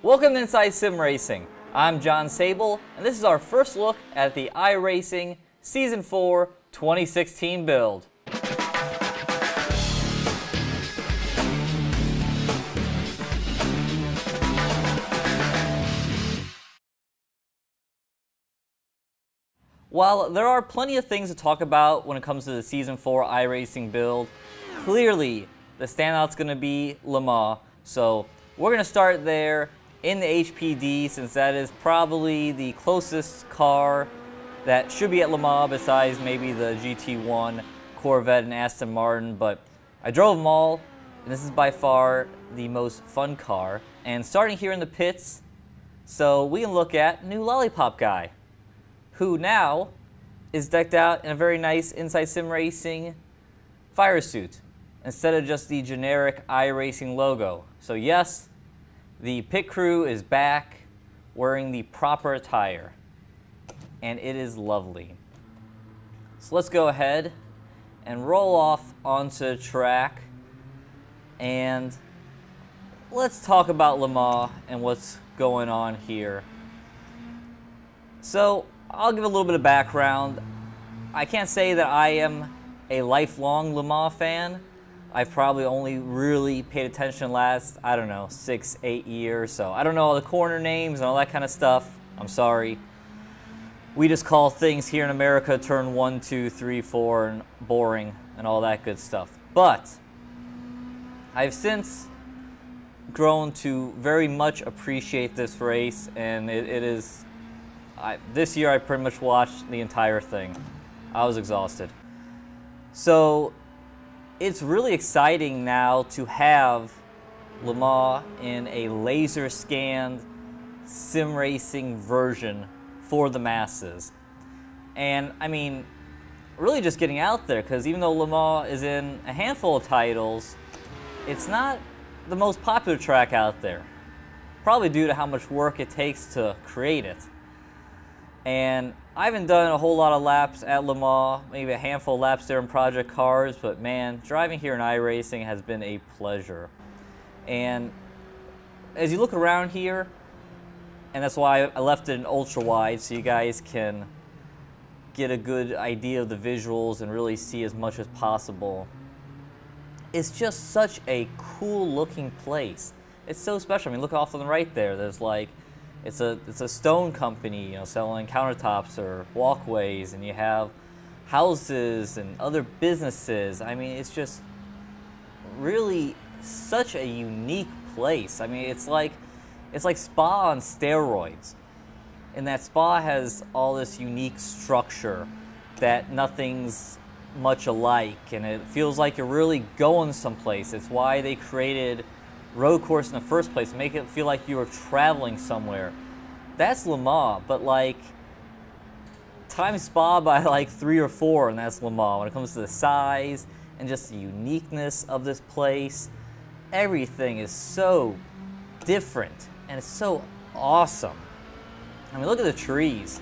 Welcome to Inside Sim Racing. I'm John Sable, and this is our first look at the iRacing Season 4 2016 build. While there are plenty of things to talk about when it comes to the Season 4 iRacing build, clearly the standout's going to be Le Mans. So we're going to start there in the HPD, since that is probably the closest car that should be at Le Mans besides maybe the GT1, Corvette, and Aston Martin. But I drove them all, and this is by far the most fun car. And starting here in the pits, so we can look at new Lollipop Guy, who now is decked out in a very nice Inside Sim Racing fire suit instead of just the generic iRacing logo. So yes, the pit crew is back wearing the proper attire, and it is lovely. So let's go ahead and roll off onto the track, and let's talk about Le Mans and what's going on here. So I'll give a little bit of background. I can't say that I am a lifelong Le Mans fan. I've probably only really paid attention last, I don't know, 6-8 years. So I don't know all the corner names and all that kind of stuff. I'm sorry. We just call things here in America turn 1, 2, 3, 4 and boring and all that good stuff. But I've since grown to very much appreciate this race, and it is... this year I pretty much watched the entire thing. I was exhausted. So it's really exciting now to have Le Mans in a laser scanned sim racing version for the masses. And I mean, really just getting out there, because even though Le Mans is in a handful of titles, it's not the most popular track out there. Probably due to how much work it takes to create it. And I haven't done a whole lot of laps at Le Mans, maybe a handful of laps there in Project Cars, but man, driving here in iRacing has been a pleasure. And as you look around here, and that's why I left it in ultra wide so you guys can get a good idea of the visuals and really see as much as possible. It's just such a cool looking place. It's so special. I mean, look off on the right there. There's like, it's a stone company, you know, selling countertops or walkways, and you have houses and other businesses. I mean, it's just really such a unique place. I mean, it's like Spa on steroids. And that Spa has all this unique structure that nothing's much alike, and it feels like you're really going someplace. It's why they created road course in the first place, make it feel like you were traveling somewhere. That's Le Mans, but like times Spa by like 3 or 4, and that's Le Mans. When it comes to the size and just the uniqueness of this place, everything is so different and it's so awesome. I mean, look at the trees.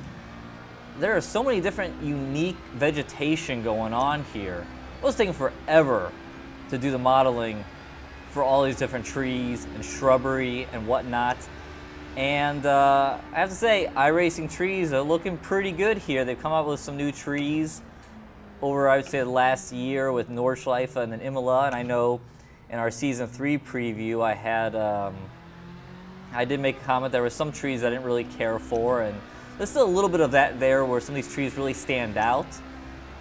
There are so many different unique vegetation going on here. It was taking forever to do the modeling for all these different trees and shrubbery and whatnot. And I have to say, iRacing trees are looking pretty good here. They've come up with some new trees over, I would say, the last year with Nordschleife and then Imola. And I know in our Season 3 preview, I did make a comment there were some trees I didn't really care for. And there's still a little bit of that there where some of these trees really stand out,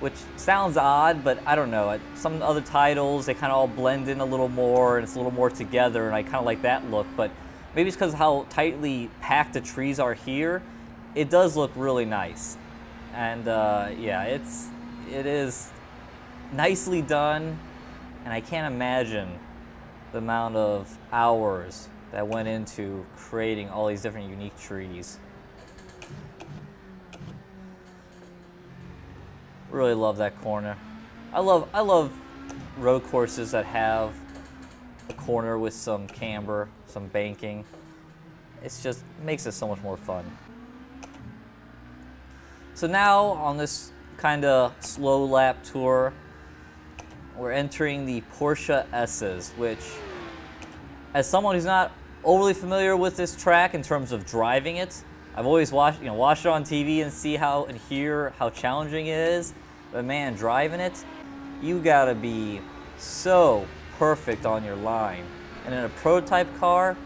which sounds odd, but I don't know. Some other titles, they kind of all blend in a little more, and it's a little more together, and I kind of like that look. But maybe it's because of how tightly packed the trees are here, it does look really nice. And yeah, it is nicely done, and I can't imagine the amount of hours that went into creating all these different unique trees. Really love that corner. I love road courses that have a corner with some camber, some banking. It's just makes it so much more fun. So now on this kind of slow lap tour, we're entering the Porsche S's, which, as someone who's not overly familiar with this track in terms of driving it. I've always watched it on TV and see how and hear how challenging it is. But man, driving it, you gotta be so perfect on your line. And in a prototype car,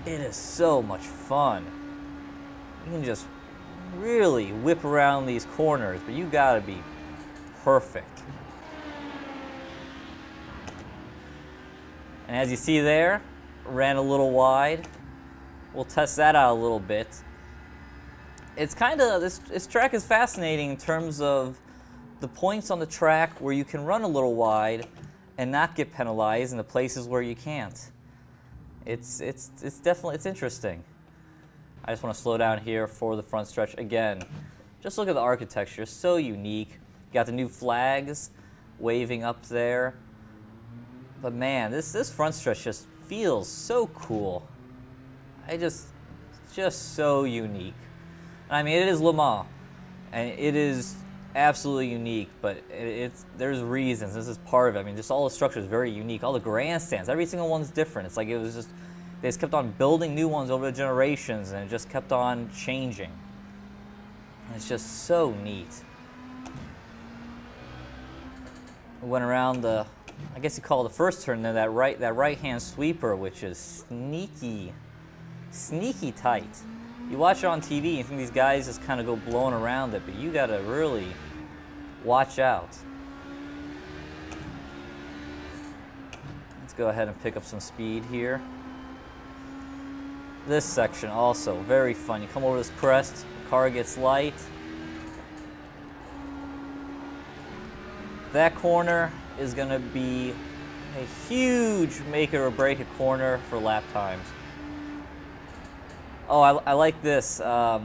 it is so much fun. You can just really whip around these corners, but you gotta be perfect. And as you see there, ran a little wide. We'll test that out a little bit. It's kind of, this track is fascinating in terms of the points on the track where you can run a little wide and not get penalized, and the places where you can't. It's definitely, it's interesting. I just want to slow down here for the front stretch again. Just look at the architecture, so unique. You got the new flags waving up there. But man, this front stretch just feels so cool. It's just so unique. I mean, it is Le Mans, and it is absolutely unique, but there's reasons. This is part of it. I mean, just all the structure is very unique. All the grandstands, every single one's different. It's like they just kept on building new ones over the generations, and it just kept on changing. And it's just so neat. We went around the, I guess you call it the first turn there, that right-hand sweeper, which is sneaky tight. You watch it on TV, and you think these guys just kind of go blowing around it, but you gotta really watch out. Let's go ahead and pick up some speed here. This section also very fun. You come over this crest, the car gets light. That corner is gonna be a huge make it or break it corner for lap times. Oh, I like this. Us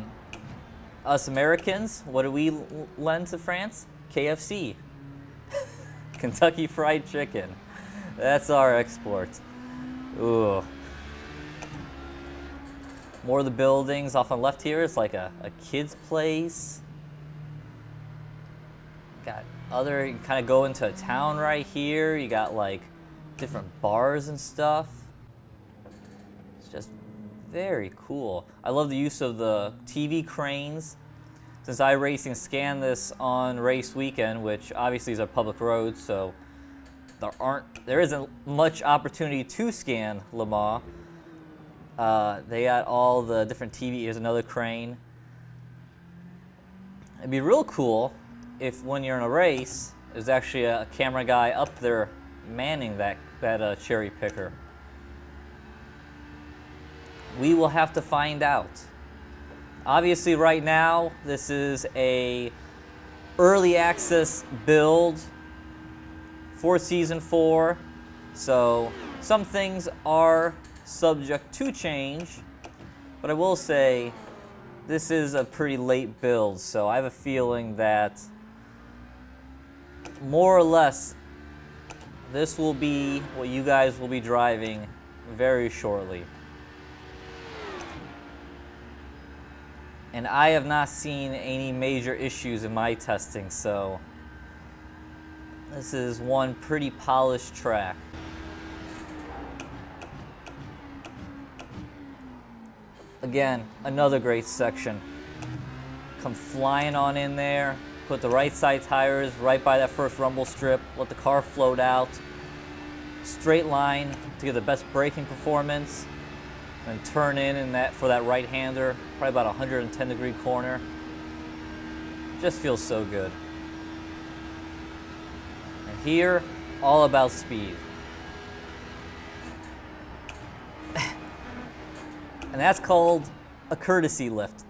Americans, what do we lend to France? KFC. Kentucky Fried Chicken. That's our export. Ooh. More of the buildings off on the left here. It's like a kid's place. Got other, you kind of go into a town right here. You got like different bars and stuff. It's just very cool. I love the use of the TV cranes. Since iRacing scanned this on race weekend, which obviously is a public road, so there isn't much opportunity to scan Le Mans. They got all the different TV. Here's another crane. It'd be real cool if when you're in a race, there's actually a camera guy up there manning that cherry picker. We will have to find out. Obviously right now, this is a early access build for Season 4, so some things are subject to change, but I will say this is a pretty late build, so I have a feeling that more or less this will be what you guys will be driving very shortly. And I have not seen any major issues in my testing, so this is one pretty polished track. Again, another great section. Come flying on in there, put the right side tires right by that first rumble strip, let the car float out, straight line to get the best braking performance, and turn in that for that right-hander, probably about a 110-degree corner. Just feels so good. And here, all about speed. And that's called a courtesy lift,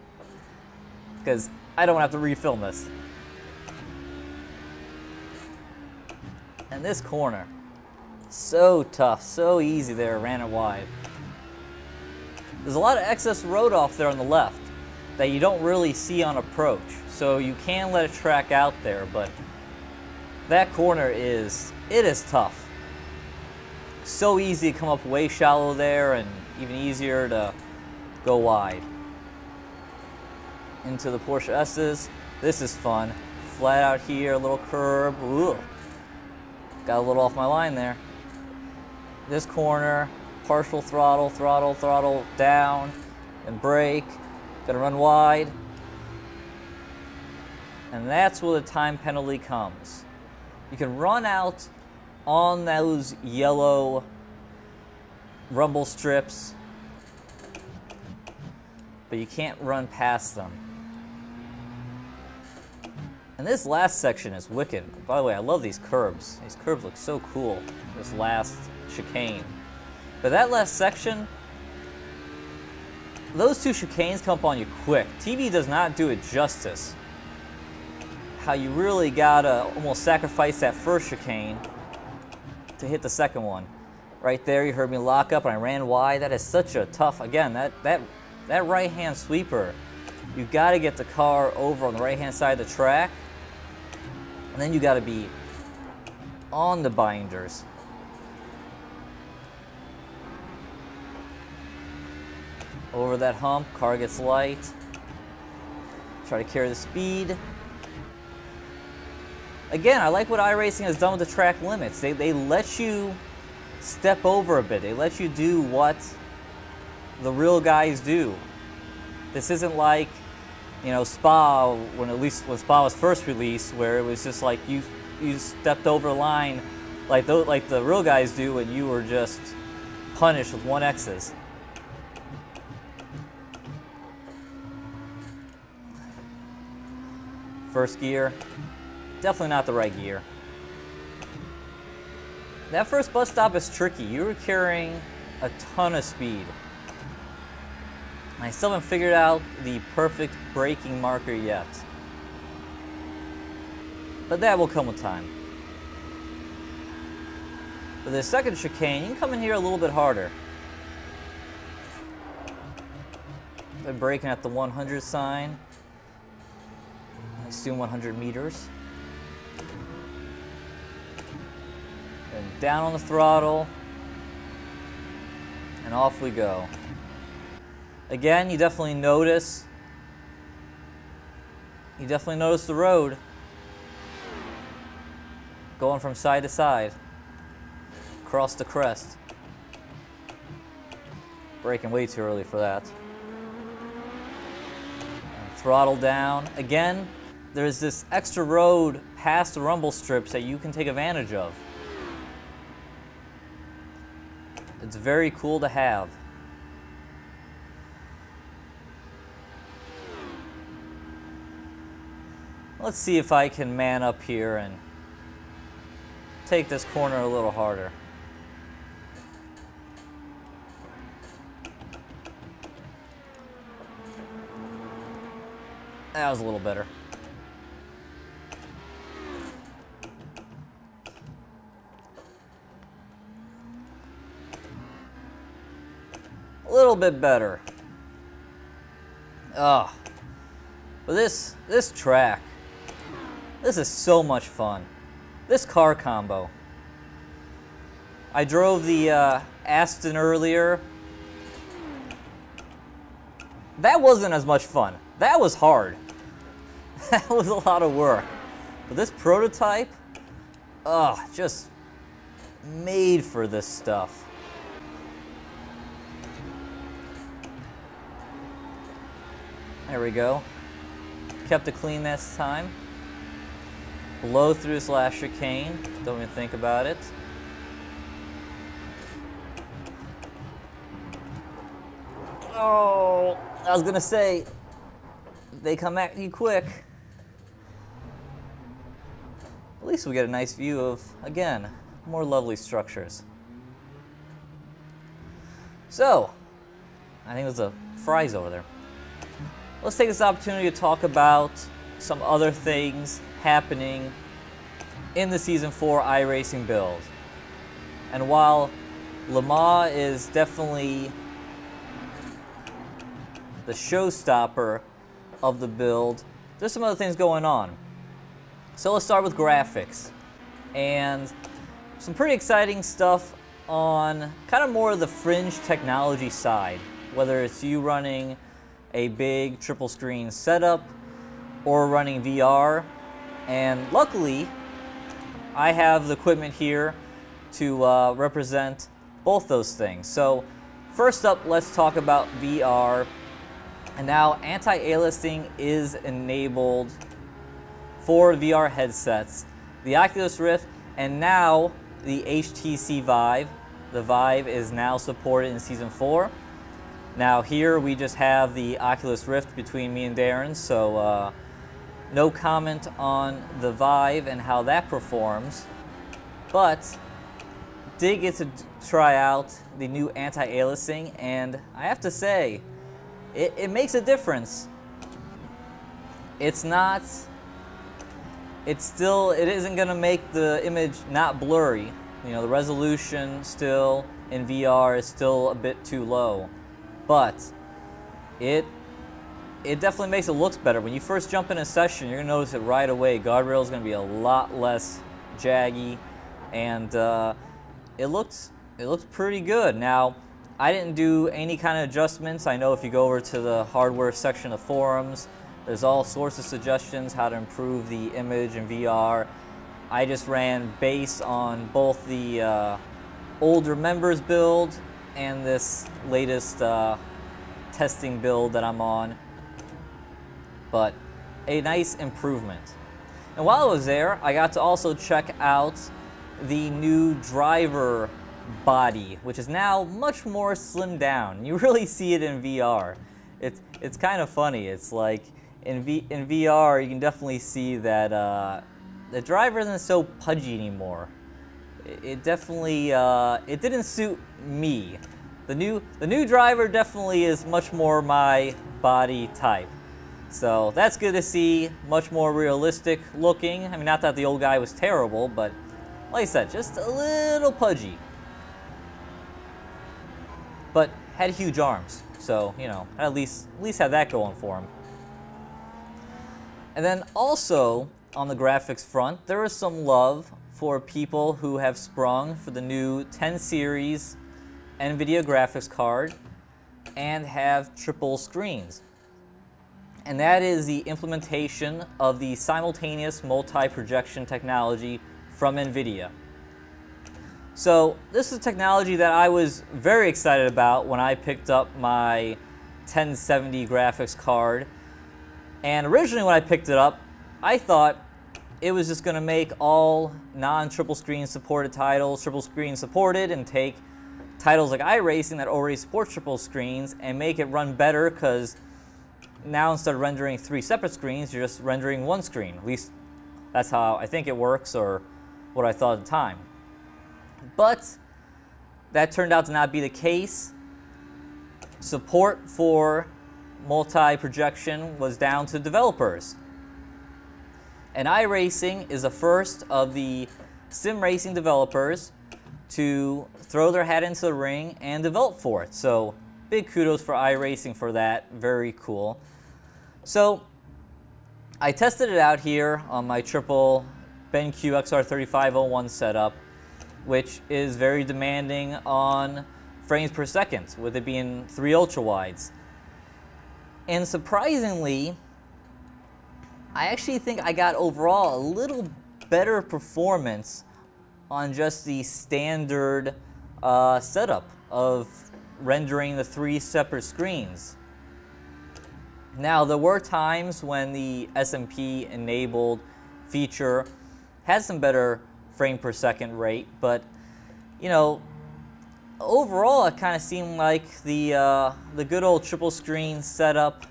because I don't have to refilm this. And this corner, so tough, so easy there, ran it wide. There's a lot of excess road off there on the left that you don't really see on approach, so you can let it track out there, but that corner it is tough. So easy to come up way shallow there, and even easier to go wide. Into the Porsche S's, this is fun. Flat out here, a little curb, ooh. Got a little off my line there. This corner, partial throttle, throttle, throttle down, and brake. Gonna run wide. And that's where the time penalty comes. You can run out on those yellow rumble strips, but you can't run past them. And this last section is wicked. By the way, I love these curbs. These curbs look so cool, this last chicane. But that last section, those two chicanes come up on you quick. TV does not do it justice. How you really gotta almost sacrifice that first chicane to hit the second one. Right there, you heard me lock up and I ran wide. That is such a tough, again, that right-hand sweeper, you gotta get the car over on the right-hand side of the track, and then you gotta be on the binders. Over that hump, car gets light. Try to carry the speed. Again, I like what iRacing has done with the track limits. They let you step over a bit. They let you do what the real guys do. This isn't like, you know, Spa, when Spa was first released, where it was just like you stepped over the line like the real guys do, and you were just punished with 1X's. First gear, definitely not the right gear. That first bus stop is tricky. You were carrying a ton of speed. I still haven't figured out the perfect braking marker yet. But that will come with time. For the second chicane, you can come in here a little bit harder. They're braking at the 100 sign. I assume 100 meters. And down on the throttle. And off we go. Again, you definitely notice the road going from side to side, across the crest. Braking way too early for that. And throttle down. Again, there's this extra road past the rumble strips that you can take advantage of. It's very cool to have. Let's see if I can man up here and take this corner a little harder. That was a little better. A little bit better. But this track, this is so much fun. This car combo. I drove the Aston earlier. That wasn't as much fun. That was hard. That was a lot of work. But this prototype, just made for this stuff. There we go. Kept it clean this time. Blow through this last chicane. Don't even think about it. Oh, I was gonna say, they come at you quick. At least we get a nice view of, again, more lovely structures. So, I think there's a fries over there. Let's take this opportunity to talk about some other things happening in the Season 4 iRacing build. And while Le Mans is definitely the showstopper of the build, there's some other things going on. So let's start with graphics. And some pretty exciting stuff on kind of more of the fringe technology side, whether it's you running a big triple screen setup or running VR. And luckily, I have the equipment here to represent both those things. So first up, let's talk about VR. And now anti-aliasing is enabled for VR headsets, the Oculus Rift, and now the HTC Vive. The Vive is now supported in Season 4. Now here we just have the Oculus Rift between me and Darren, so no comment on the Vive and how that performs, but did get to try out the new anti-aliasing, and I have to say, it makes a difference. It's not... it isn't going to make the image not blurry. You know, the resolution still in VR is still a bit too low, but it definitely makes it look better. When you first jump in a session, you're going to notice it right away. Guardrail is going to be a lot less jaggy, and it looks pretty good. Now, I didn't do any kind of adjustments. I know if you go over to the hardware section of forums, there's all sorts of suggestions how to improve the image in VR. I just ran base on both the older members build and this latest testing build that I'm on. But a nice improvement. And while I was there, I got to also check out the new driver body, which is now much more slimmed down. You really see it in VR. It's kind of funny. It's like in VR, you can definitely see that the driver isn't so pudgy anymore. It definitely it didn't suit me. The new driver definitely is much more my body type. So that's good to see. Much more realistic looking. I mean, not that the old guy was terrible, but like I said, just a little pudgy. But had huge arms, so you know, at least had that going for him. And then also on the graphics front, there is some love for people who have sprung for the new 10 series Nvidia graphics card and have triple screens. And that is the implementation of the simultaneous multi-projection technology from Nvidia. So this is a technology that I was very excited about when I picked up my 1070 graphics card. And originally when I picked it up, I thought it was just going to make all non-triple screen supported titles triple screen supported, and take titles like iRacing that already support triple screens and make it run better, because now instead of rendering 3 separate screens, you're just rendering 1 screen. At least that's how I think it works, or what I thought at the time. But that turned out to not be the case. Support for multi-projection was down to developers. And iRacing is the first of the sim racing developers to throw their hat into the ring and develop for it. So big kudos for iRacing for that. Very cool. So I tested it out here on my triple BenQ XR3501 setup, which is very demanding on frames per second, with it being 3 ultra wides. And surprisingly, I actually think I got overall a little better performance on just the standard setup of rendering the 3 separate screens. Now, there were times when the SMP enabled feature had some better frame per second rate, but you know, overall it kind of seemed like the good old triple screen setup,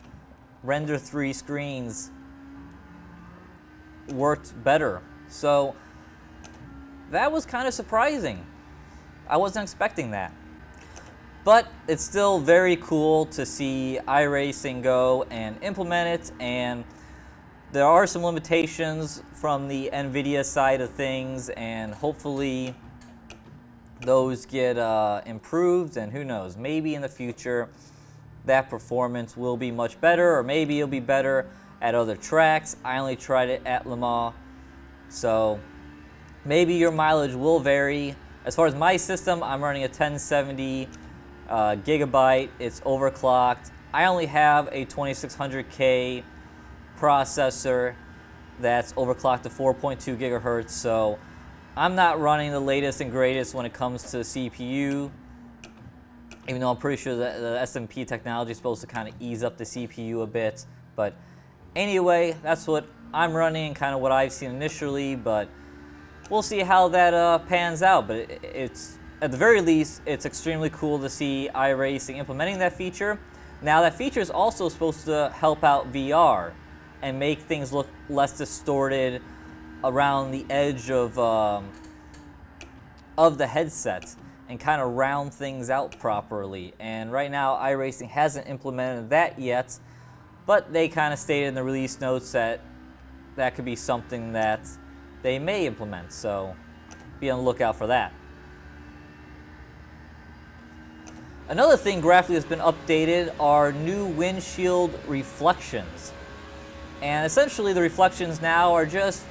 render 3 screens, worked better. So that was kind of surprising. I wasn't expecting that. But it's still very cool to see iRacing go and implement it, and there are some limitations from the Nvidia side of things, and hopefully those get improved, and who knows, maybe in the future that performance will be much better, or maybe it'll be better at other tracks. I only tried it at Le Mans, so maybe your mileage will vary. As far as my system, I'm running a 1070 gigabyte. It's overclocked. I only have a 2600K processor that's overclocked to 4.2 gigahertz, so I'm not running the latest and greatest when it comes to CPU, even though I'm pretty sure that the SMP technology is supposed to kind of ease up the CPU a bit. But anyway, that's what I'm running and kind of what I've seen initially, but we'll see how that pans out. But it's, at the very least, it's extremely cool to see iRacing implementing that feature. Now, that feature is also supposed to help out VR and make things look less distorted around the edge of the headset and kind of round things out properly. And right now, iRacing hasn't implemented that yet, but they kind of stated in the release notes that that could be something that they may implement, so be on the lookout for that. Another thing graphically that's been updated are new windshield reflections. And essentially the reflections now are just,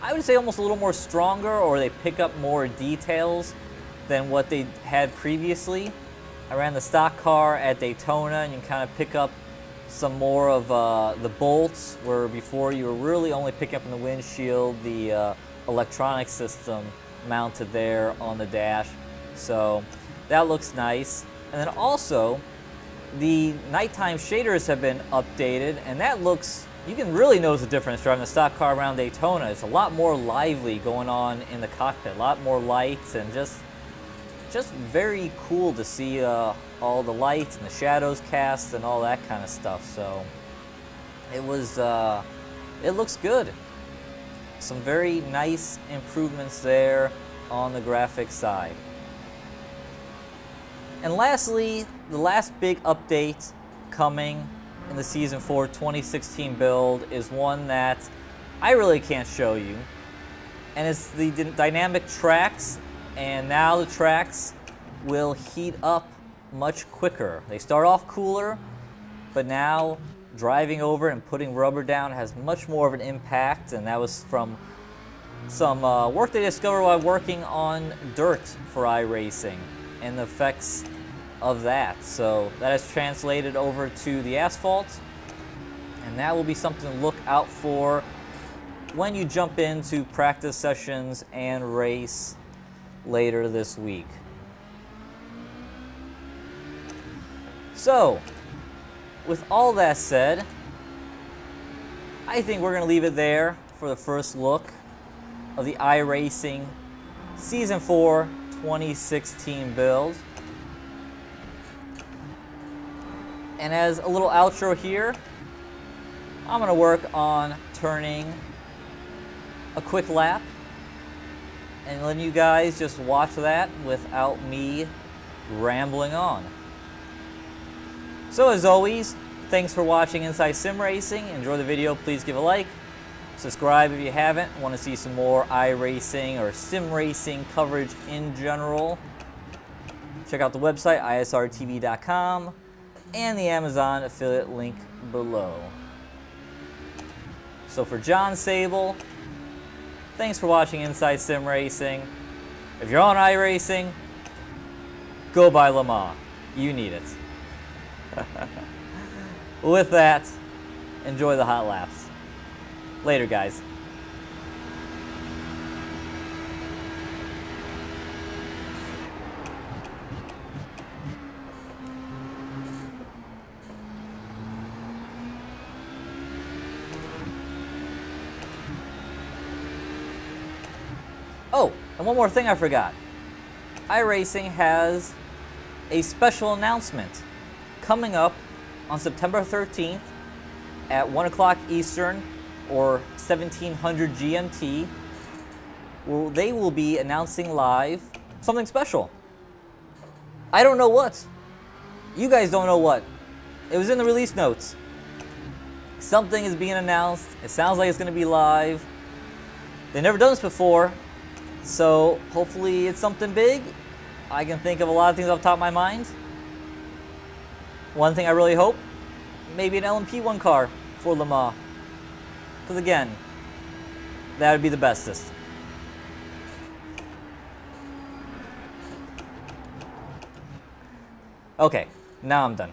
I would say, almost a little more stronger, or they pick up more details than what they had previously. I ran the stock car at Daytona, and you can kind of pick up some more of the bolts, where before you were really only picking up in the windshield the electronic system mounted there on the dash. So that looks nice. And then also, the nighttime shaders have been updated, and that looks, you can really notice the difference driving the stock car around Daytona. It's a lot more lively going on in the cockpit, a lot more lights, and just very cool to see all the lights and the shadows cast and all that kind of stuff. So it looks good. Some very nice improvements there on the graphics side. And lastly, the last big update coming in the Season 4 2016 build is one that I really can't show you. And it's the dynamic tracks, and now the tracks will heat up much quicker. They start off cooler, but now driving over and putting rubber down has much more of an impact, and that was from some work they discovered while working on dirt for iRacing and the effects of that. So that has translated over to the asphalt, and that will be something to look out for when you jump into practice sessions and race later this week. So, with all that said, I think we're going to leave it there for the first look of the iRacing Season 4 2016 build. And as a little outro here, I'm going to work on turning a quick lap and letting you guys just watch that without me rambling on. So as always, thanks for watching Inside Sim Racing. Enjoy the video, please give a like. Subscribe if you haven't. Want to see some more iRacing or sim racing coverage in general. Check out the website, isrtv.com, and the Amazon affiliate link below. So for John Sable, thanks for watching Inside Sim Racing. If you're on iRacing, go buy Le Mans. You need it. With that, enjoy the hot laps. Later, guys. Oh, and one more thing I forgot. iRacing has a special announcement coming up on September 13th at 1 o'clock Eastern or 1700 GMT, where they will be announcing live something special. I don't know what. You guys don't know what. It was in the release notes. Something is being announced. It sounds like it's going to be live. They've never done this before, so hopefully it's something big. I can think of a lot of things off the top of my mind. One thing I really hope, maybe an LMP1 car for Le Mans. Because again, that would be the bestest. Okay, now I'm done.